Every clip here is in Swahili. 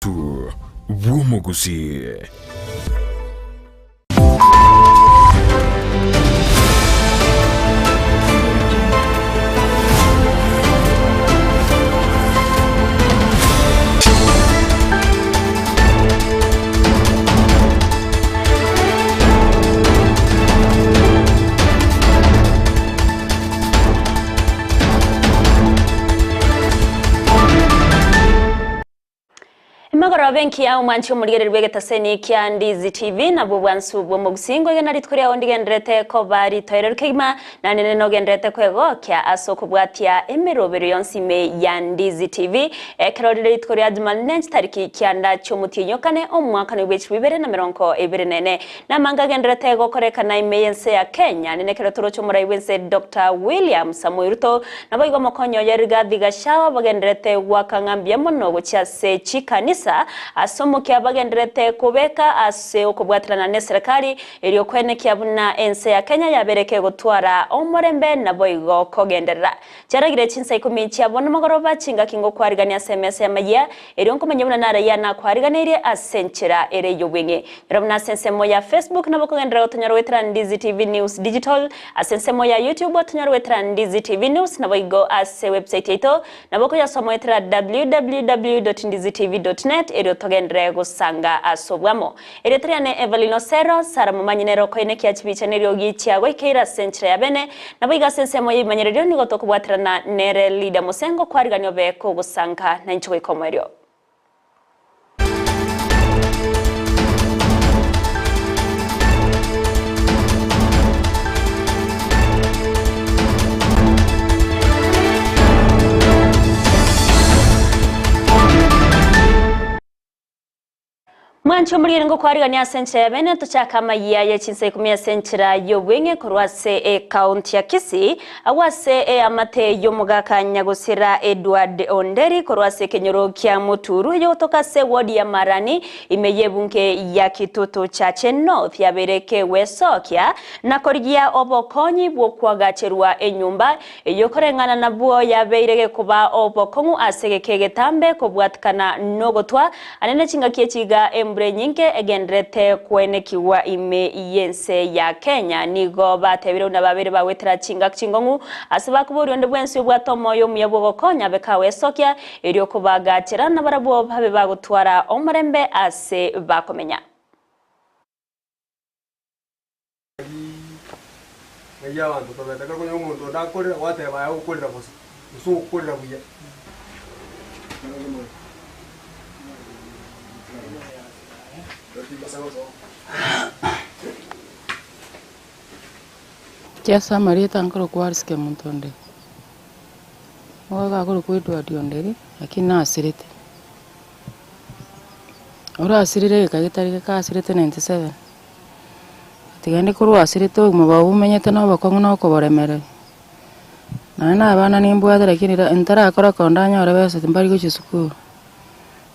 tu Gusii. Magara benki ya umanchi umurigere taseni kya Ndizi TV na bubwansu bwo mugusingo gena ritwuri aho ndigendrete ko bari toyerukima na nene no gendrete kwego kya asoko bwatia emirobero yonsime ya Ndizi TV ekerorire ritwuri admalnench tariki kyanda cyumutinyo kane omwaka ni bw'echi 2024 na manga gendrete go korekana imeyense ya Kenya nene kerotoro cyo muri wense Dr. William Samuel Ruto nabo igomo konyo yerigathi gashawa bagendrete wakangambya mono cya se chikanisa asomo kya bagendrete kubeka ase okubwatirana ne serikali iliyo kwene kyabuna ense ya Kenya yabereke gutwara omorembe na boigo kogenderera cyaragire Chinsa Ikomi cyabona magoroba cinga kingo kwarigania SMS ya Amayia iliyo nkomenyabuna nara na kwariganire asenchera ere yobwenge rabuna sensemo ya Facebook nabo kogendera otonyaro wetra Ndizi TV News Digital asensemo ya YouTube otonyaro wetra Ndizi TV News nabo igo ase website yeto nabo ko yasomo wetra www.ndizitv.net ero togendre gusanga asobwamo ero triane Everlyne Osero sara mumanyinero koine kyachibicha neryo gichyawe keira centre ya bene nabo igasensemo yimanyerero ni gotokubwatirana nere Lydia Mose kwariganyo beko gusanga na nchwe komeryo Mwancho muri ngo kwarigania centre ya bene tuchaka Amayia ya Chinsa Ikomi centre yobwenge kurwase county ya Kisii awase amate yomugaka nyagusira Edward Onderi kurwase kenyoro kya muturu yotoka se ward ya Marani imeyebunke ya kitutu cha North yabereke wesokya na korigia obokonyi bwo kwagacherwa enyumba yokorengana na buo yabeirege kuba obokongu asegeke getambe kubwatikana nogotwa anene chinga kiechiga nyinke egendrete kwenekiwa ime yense ya Kenya nigo batebire una babere bawetera chinga chingongu asiba kuburi onde bwensi bwatomo yo muyabo konya bekawe sokya iriyo kubagacira na barabo babe bagutwara omurembe ase bakomenya ya abantu tobetaka kunyo umuntu ndakorera wateba ya ukorera bose usukorera buye Kiasa Marieta nkoro kwariske muntonde. Oga akoro kwetu adionderi lakini asirite. Ora asirire kagitari ka asirite 97. Tigande kuru asirite umaba umenyete no bakongo no koboremere. Na abana nimbwathe lakini entara akora kondanya ora bese timbari go chisukuru.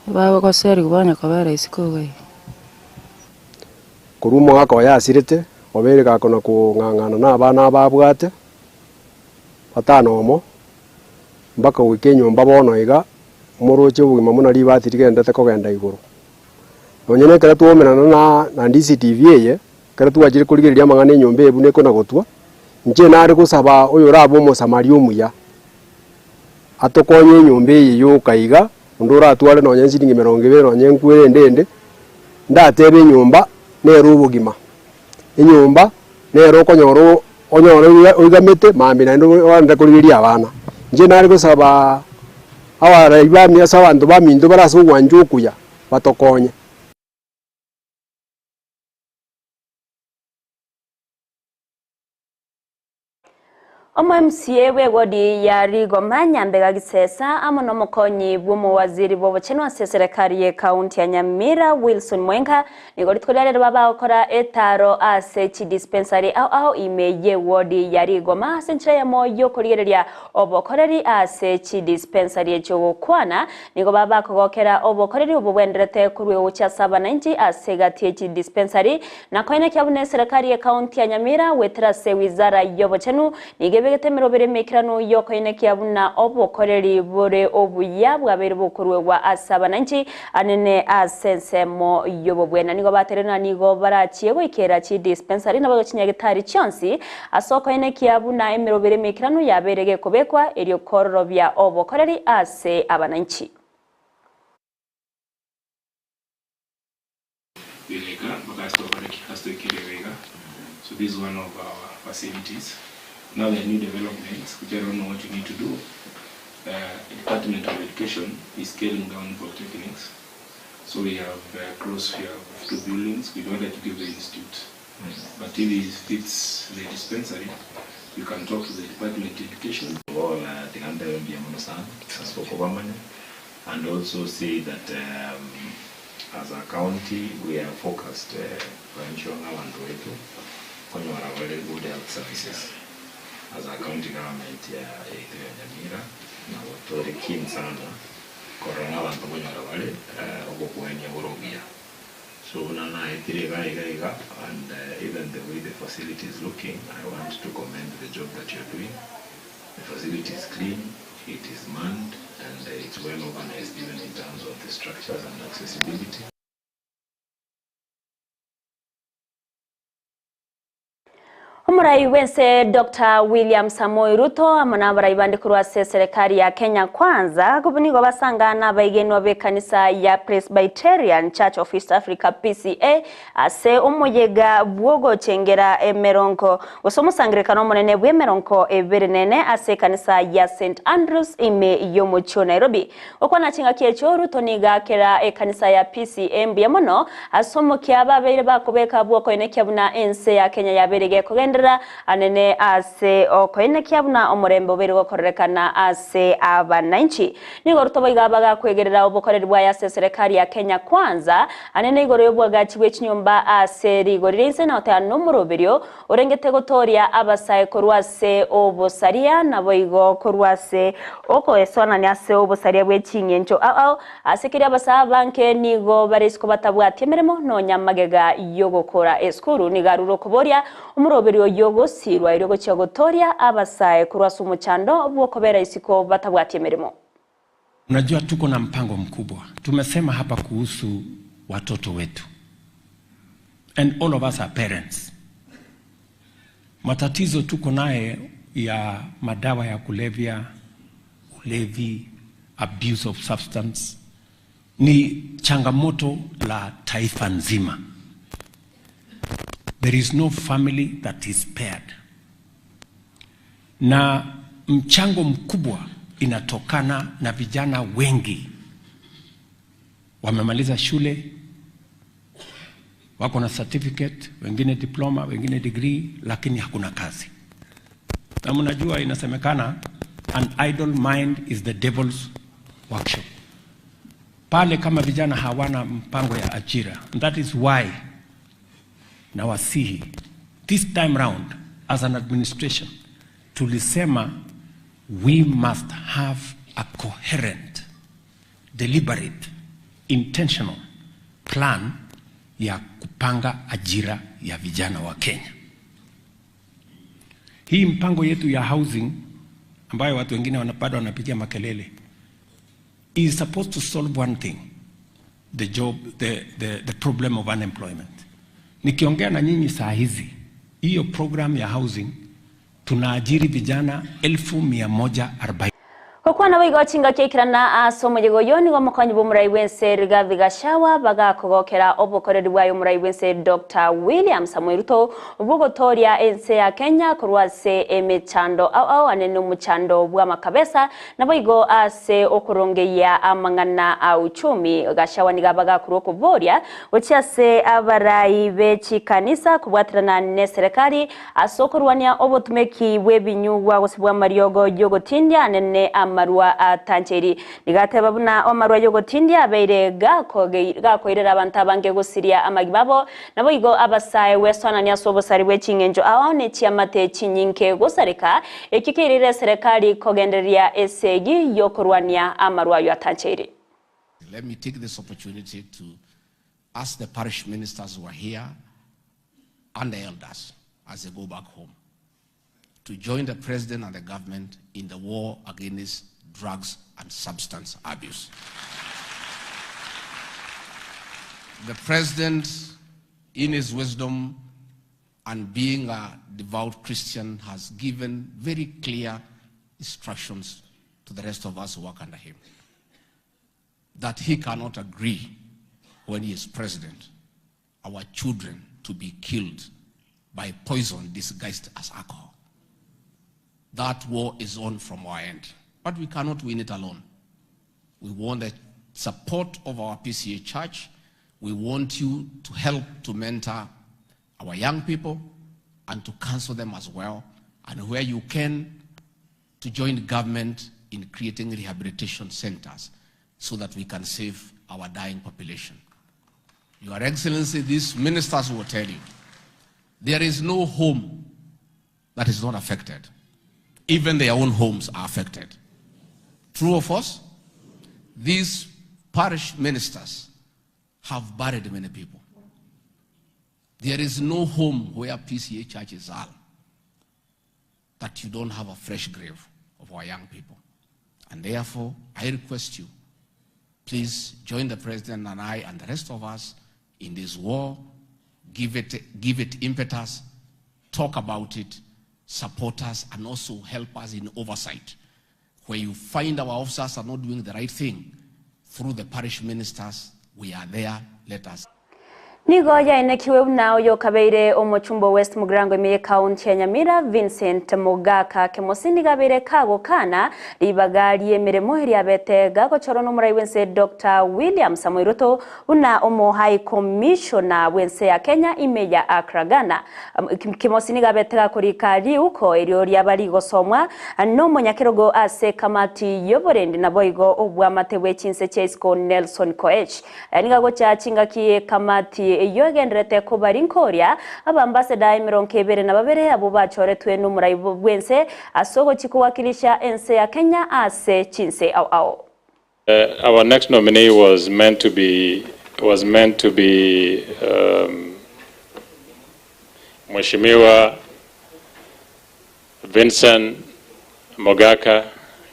Baba ko seri kubanya kabera isiko kurumo gako yasirite obere gakona kungangana na abana babwate batano omo mbaka wikenyumba bono iga muroche bugima muna libati rigendete kogenda iguru nonyene kare tuomenana na Ndizi TV ye kare tuwajire kurigeria mangana enyumba ebune kona gotwa nje nari gusaba oyo rabo mo Samaria omuya atokonye enyumba ye yo kaiga ndura atware nonye siringi 20 nonye nkwere ndende ndatebe enyumba nero ubugima inyumba nero konyoro oigamete mambi na ndo wanda kurigiria abana nje nari gusaba awara ibami asa abantu bamindu baraso wanjukuya batokonye MCA wegodi ya Rigoma Nyambega gisesa amono mukonyi bw'umu waziri bw'obukene serikali ye county ya Nyamira Wilson Mwenga nigori tkolere baba okora etaro ase chi dispensary aho imeye wodi ya Rigoma centre ya moyo kurigereria obokoreri ase chi dispensary cyo kwana nigo baba kogokera obokoreri obubwenderete kurwe ucha 790 ase gatie chi dispensary na koine kyabune serikali ye county ya Nyamira wetra se wizara y'obukene nige begete 20 yoko inekia buna obukoreri bore obuya bwabere bukorwe wa asabananchi anene asensemo yobobwena nigo baterena nigo barachie gwikera chi dispensary nabo chinyagitari chonsi asoko inekia buna 20 yaberege kubekwa eryo kororo bya obukoreri ase abananchi. So this is one of our facilities. Now there are new developments, which I don't know what you need to do. The Department of Education is scaling down polytechnics. So we have close here of 2 buildings. We wanted to give the institute. But if it fits the dispensary, you can talk to the Department of Education. And also say that as a county, we are focused on ensuring our very good health services. As a county government, Kisii and Nyamira, na watu keen sana corona bantu bonyora wale ogokwenya borobia. So nana itirega and even the way the facility is looking, I want to commend the job that you're doing. The facility is clean, it is manned, and it's well organized even in terms of the structures and accessibility. Umurai wense Dr. William Samoei Ruto amana barayibande kurwase serikali ya Kenya kwanza kubunigo basangana bayigenwa be kanisa ya Presbyterian Church of East Africa PCA ase umuyega bwogo chengera emeronko usomusangirikano munene bw'emeronko eberinene ase kanisa ya St Andrews ime yomucho Nairobi okwana chinga kyecho Ruto niga kera kanisa ya PCA mbiamono asomukia babere bakubeka bwoko enekya buna ense ya Kenya yaberege kugenda anene ase okoine kiabuna omurembo biri gokorekana ase abananchi nigo rutobo igabaga kwegerera obukoreri bwa yase serikali ya Kenya kwanza anene igoro yobwagachi bw'ekinyumba ase rigorirense na otano muroberio urengete gotoria abasaye korwase obusaria nabo igo korwase oko esona ni ase obusaria bw'ekinyencho asekiri abasaba banke nigo barisiko batabwati emeremo no nyamagega yogokora eskuru nigaruro kuboria umuroberio yogo sirwa irogo chagotoria abasaye kurwasa umuchando bwokobera isiko batabwati emeremo. Unajua tuko na mpango mkubwa. Tumesema hapa kuhusu watoto wetu. And all of us are parents. Matatizo tuko naye ya madawa ya kulevya, ulevi, abuse of substance ni changamoto la taifa nzima. There is no family that is spared. Na mchango mkubwa inatokana na vijana wengi wamemaliza shule, wako na certificate, wengine diploma, wengine degree, lakini hakuna kazi. Na mnajua inasemekana an idle mind is the devil's workshop. Pale kama vijana hawana mpango ya ajira. And that is why now I see this time round as an administration tulisema we must have a coherent, deliberate, intentional plan ya kupanga ajira ya vijana wa Kenya. Hii mpango yetu ya housing ambayo watu wengine wanapata wanapigia makelele is supposed to solve one thing, the problem of unemployment. Nikiongea na nyinyi saa hizi, hiyo program ya housing tunaajiri vijana 1140. Okwana wigo chinga kekirana asomuyego yoni go mukanyi bumurai wense Rigathi Gachagua bagakogokera obukoreri bwayo murai wense Dr. William Samoei Ruto ubugotoria ense ya Kenya kurwase emechando anene umuchando bwa makabesa naboigo ase okurongeya amangana auchumi Gachagua nigabaga kuroko boria uchiase abarai bechi kanisa kubwatirana ne serikali asokorwania obotumeki bwebinyugwa gusibwa mariogo yogotindia anene marua atancheri nigateba buna omarua yogotindia abeire gakoirera abantu abange gusiria amagibabo nabo igo abasaye wesona nya sobosari bw'ekingenjo aone chiamate chinyinke gusarika ekikirire serikali kogenderia esegi yokorwania amarua yo atancheri. Let me take this opportunity to ask the parish ministers who are here and the elders as they go back home. to join the president and the government in the war against drugs and substance abuse. The president, in his wisdom and being a devout Christian, has given very clear instructions to the rest of us who work under him that he cannot agree when he is president our children to be killed by poison disguised as alcohol. That war is on from our end, but we cannot win it alone. We want the support of our PCA church. We want you to help to mentor our young people and to counsel them as well, and where you can, to join the government in creating rehabilitation centers so that we can save our dying population. Your Excellency, these ministers will tell you, there is no home that is not affected. Even their own homes are affected. True or false? These parish ministers have buried many people. There is no home where PCA churches are that you don't have a fresh grave of our young people. And therefore, I request you, please join the president and I and the rest of us in this war. Give it impetus, talk about it, support us, and also help us in oversight. Where you find our officers are not doing the right thing, through the parish ministers, we are there, let us. Nigo yaenekiwe unao yokabeire omochumbo West Mugirango Amayia County ya Nyamira Vincent Mogaka kemosini gabeire kago kana libagali emiremo eriabete gago chorono murai wense Dr. William Samoei Ruto una omo High Commissioner wense ya Kenya imeya akragana kemosini gabete gakorika riuko erio lyabali gosomwa no monyakirogo ase kamati yoborendi na boigo obwamatewe Chinsa Chesco Nelson Koech anigago cha chingakie kamati yogendrete ko barinkoria abambassador emironkebere na babere abo bachoretwe n'umurai bwense asogo chikuwakilisha ense ya Kenya ase Chinsa ao. Our next nominee was meant to be Mheshimiwa Vincent Mogaka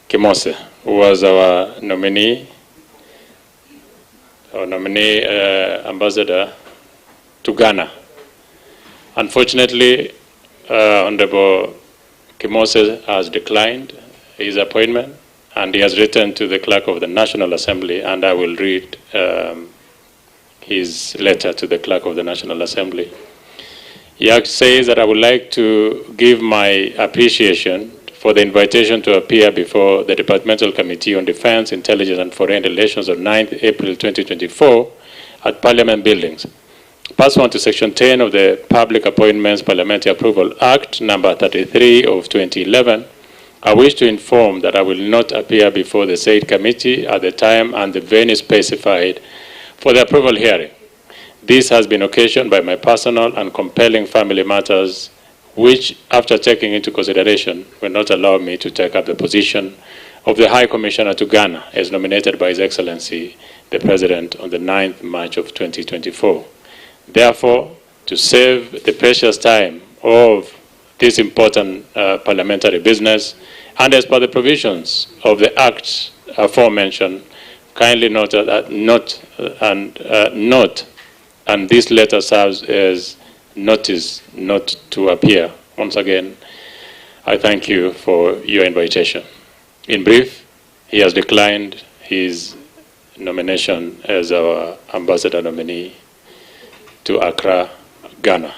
Kimose, who was our nominee ambassador to Ghana. Unfortunately, Honorable Kimose has declined his appointment, and he has written to the Clerk of the National Assembly, and I will read his letter to the Clerk of the National Assembly. He says that I would like to give my appreciation for the invitation to appear before the Departmental Committee on Defense, Intelligence and Foreign Relations on 9th April 2024 at Parliament Buildings. Pursuant to Section 10 of the Public Appointments Parliamentary Approval Act number 33 of 2011, I wish to inform that I will not appear before the said committee at the time and the venue specified for the approval hearing. This has been occasioned by my personal and compelling family matters, which, after taking into consideration, will not allow me to take up the position of the High Commissioner to Ghana as nominated by His Excellency the President on the 9th March of 2024. Therefore, to save the precious time of this important parliamentary business, and as per the provisions of the Act aforementioned, kindly note and this letter serves as notice not to appear. Once again, I thank you for your invitation. In brief, he has declined his nomination as our ambassador nominee to Accra, Ghana.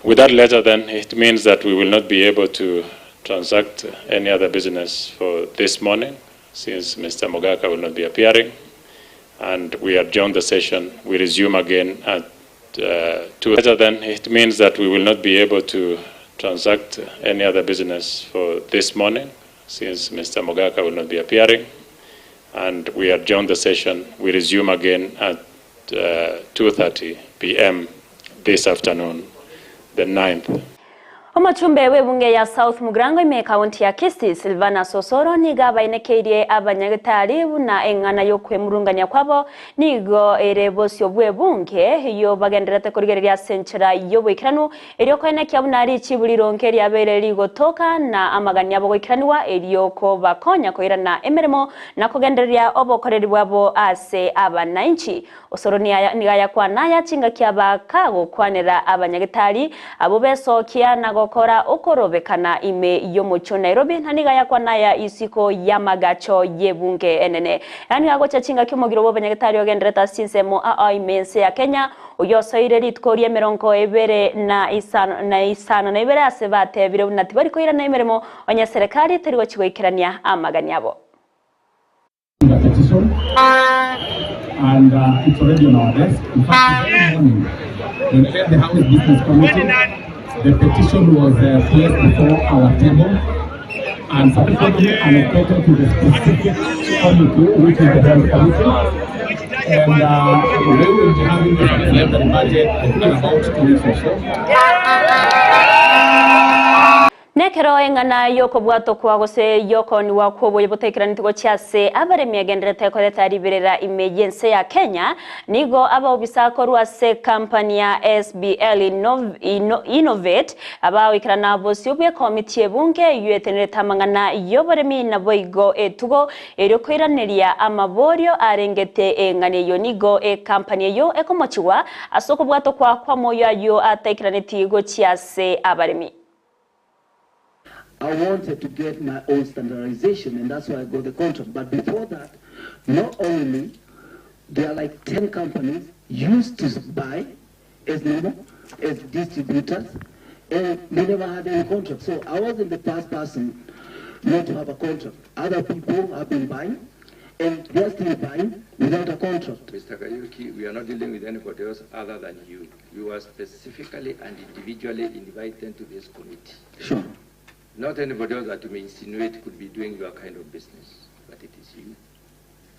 With that letter, then, it means that we will not be able to transact any other business for this morning, since Mr. Mogaka will not be appearing, and we adjourn the session. We resume again at 2. Then it means that we will not be able to transact any other business for this morning, since Mr. Mogaka will not be appearing, and we adjourn the session. We resume again at 2:30 p.m. this afternoon, the 9th. Omachumbe webunge ya South Mugrango ime kaunti ya Kisii Silvana Osero niga bainekeirie abanyagitari na engana yo kwemurungania kwabo nigo erebosyo bwebunge yo bagenderete kurigereria senchera yo bwikiranu erio kwenekia bunari chibuliro ya bere ligotoka na amagania abo gwikiraniwa erio ko bakonya koirana emeremo na kugendereria obokoreri bwabo ase abananchi. Osero niga yakwana yachinga kiaba kago kwanera abanyagitari abo besokia na gokora okorobekana ime yomucho Nairobi naniga yakwa naya isiko yamagacho yebunge enene yani agocha chinga kimogiro bo banyagitari ogendereta sinsemo imense ya Kenya uyosoire ritkorie meronko ebere na isano na ibere asebate bire unati bari koira na imeremo onya serikali terigo chigoikirania amagani abo. And it's already on our desk. In fact, when we led the House Business Committee, the petition was placed before our table and subsequently allocated to the specific committee, which is the Health Committee. And we will be having the supplementary budget in about 2 weeks or so. Nekero engana yoko bwato kwa gose yoko ni wakobo yobotekirani tigo cyase abaremi agenderete ko leta riberera emergency ya Kenya nigo aba obisako ruase company ya SBL Innovate aba wikirana bosi obye committee bunge yuetenere tamangana yobaremi na boigo etugo eryo kwiraneria amaborio arengete engane yo nigo company yo ekomochiwa asoko bwato kwa moyo yo atekirani tigo cyase abaremi. I wanted to get my own standardization, and that's why I got the contract. But before that, not only there are like 10 companies used to buy as normal, as distributors, and we never had any contract. So I wasn't the first person not to have a contract. Other people have been buying, and they're still buying without a contract. Mr. Kariuki, we are not dealing with anybody else other than you. You are specifically and individually invited to this committee. Sure. Not anybody else that you may insinuate could be doing your kind of business, but it is you.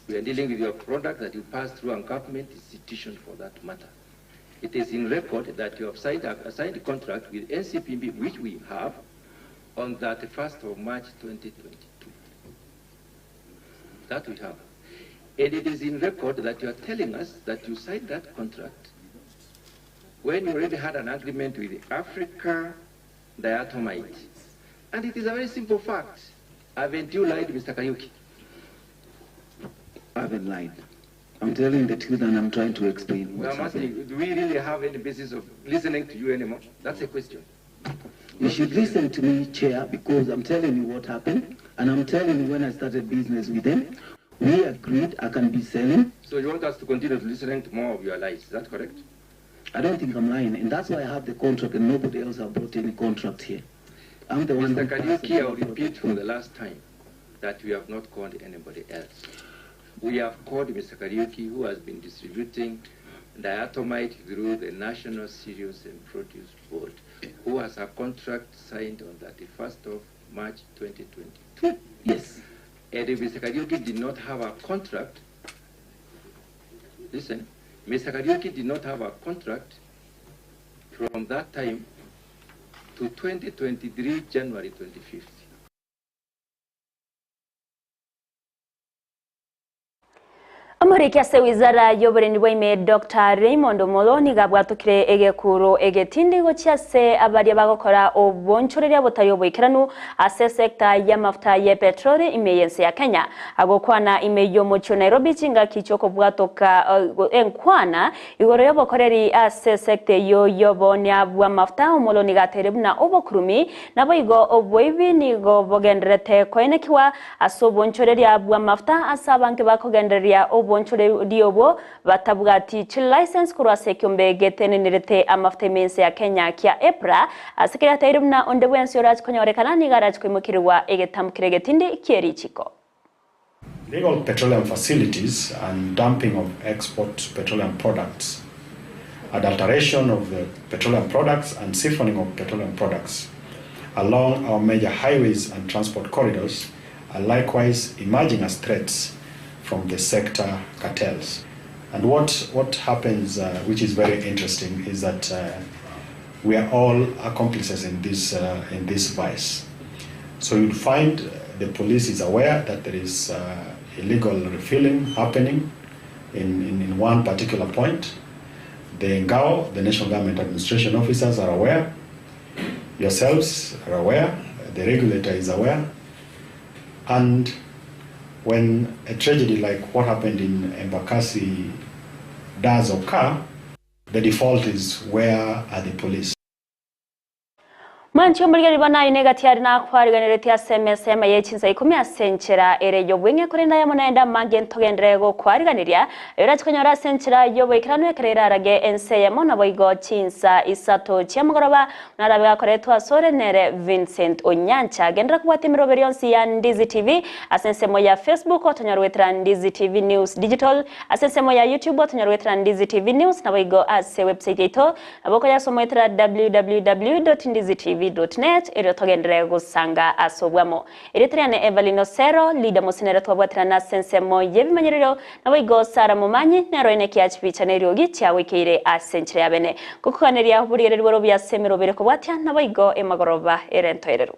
We are dealing with your product that you pass through a government institution for that matter. It is in record that you have signed a contract with NCPB, which we have, on the 31st of March 2022. That we have. And it is in record that you are telling us that you signed that contract when you already had an agreement with Africa Diatomite. And it is a very simple fact. Haven't you lied, Mr. Kariuki? I haven't lied. I'm telling the truth and I'm trying to explain what's happening. Do we really have any basis of listening to you anymore? That's a question. You should listen to me, Chair, because I'm telling you what happened, and I'm telling you when I started business with them, we agreed I can be selling. So you want us to continue listening to more of your lies, is that correct? I don't think I'm lying, and that's why I have the contract, and nobody else has brought any contract here. I'm the one. Mr. Kariuki, I will repeat for the last time that we have not called anybody else. We have called Mr. Kariuki, who has been distributing diatomite through the National Cereals and Produce Board, who has a contract signed on the 31st of March 2022. Yes. And if Mr. Kariuki did not have a contract, listen, Mr. Kariuki did not have a contract from that time to 2023, January 25th. Amurika se wizara yoboreni bwime Dr. Raymond Moloni gabwatukire egekuro egetindi gocyase abari bagokora obonchorera butayobwikiranu ase sector ya mafuta ya petroli imeyense ya Kenya agokwana imeyo mucho Nairobi cinga kichoko bwatoka enkwana igoro yobokoreri ase sector yo yobonya bwa mafuta Moloni gaterebuna obokurumi nabo igo obwibi nigo bogenderete koenekiwa asobonchorera bwa mafuta asabanke bakogenderia bonchore diobo batabwati chi license kurase kyombe getenenirete amafuta mense ya Kenya kya EPRA asekretary na ondebwensi oraj konyorekana ni garaj kwimukirwa egetamukire getindi kierichiko. Legal petroleum facilities and dumping of export petroleum products, adulteration of the petroleum products and siphoning of petroleum products along our major highways and transport corridors are likewise emerging as threats from the sector cartels. And what happens, which is very interesting, is that we are all accomplices in this vice. So you'll find the police is aware that there is illegal refilling happening in one particular point. The NGAO, the National Government Administration officers, are aware. Yourselves are aware. The regulator is aware. And when a tragedy like what happened in Embakasi does occur, the default is, where are the police? Manchi omulgeri bana inegati ari na kwariganire tia semesema ye Chinsa Ikomi asenchera ere yobwenge kurenda ya monenda mange ntogendrego kwariganiria era chikonyora senchera yobwekirano ekerera arage ense ya mona boigo Chinsa isato chiamugoroba narabiga koretwa sore nere Vincent Onyancha gendra kubati miroberi yonsi ya Ndizi TV asensemo ya Facebook otonyorwetra Ndizi TV News Digital asensemo ya YouTube otonyorwetra Ndizi TV News na boigo ase website ito aboko ya somoetra www.ndizitv.net ero togendere gusanga asobwamo eritriane Everlyne Osero Lydia Mosinere twabwatira na sensemo yebimanyiriro nabo igosara mumanyi neroine kiachipicha neriogi cyawikire asenchire yabene kukukaneria burire riboro bya semero bere kubwatya nabo igo emagoroba erentoerero